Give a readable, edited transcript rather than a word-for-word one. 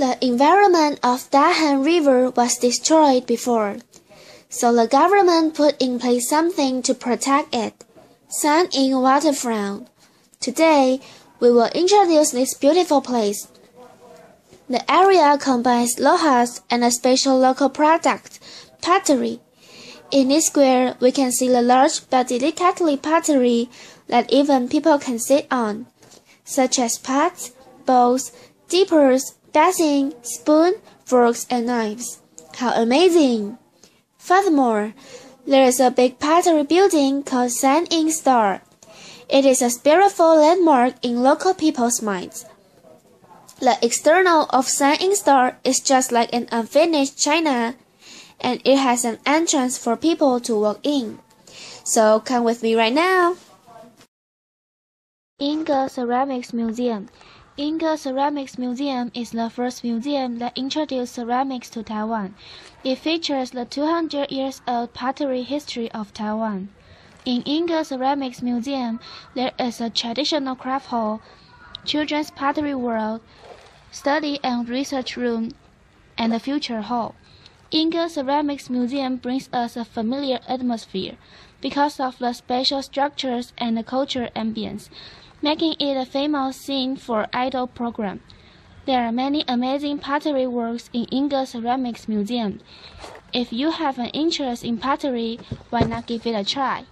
The environment of Dahan River was destroyed before, so the government put in place something to protect it. San Ying Waterfront. Today, we will introduce this beautiful place. The area combines lohas and a special local product, pottery. In this square, we can see the large but delicately pottery that even people can sit on, such as pots, bowls, dippers, basin, spoon, forks, and knives. How amazing! Furthermore, there is a big pottery building called San Ying Star. It is a spiritual landmark in local people's minds. The external of San Ying Star is just like an unfinished china, and it has an entrance for people to walk in. So come with me right now. Yingge Ceramics Museum. Yingge Ceramics Museum is the first museum that introduced ceramics to Taiwan. It features the 200-year-old pottery history of Taiwan. In Yingge Ceramics Museum, there is a traditional craft hall, children's pottery world, study and research room, and a future hall. Yingge Ceramics Museum brings us a familiar atmosphere because of the special structures and the cultural ambience, making it a famous scene for idol program. There are many amazing pottery works in Yingge Ceramics Museum. If you have an interest in pottery, why not give it a try?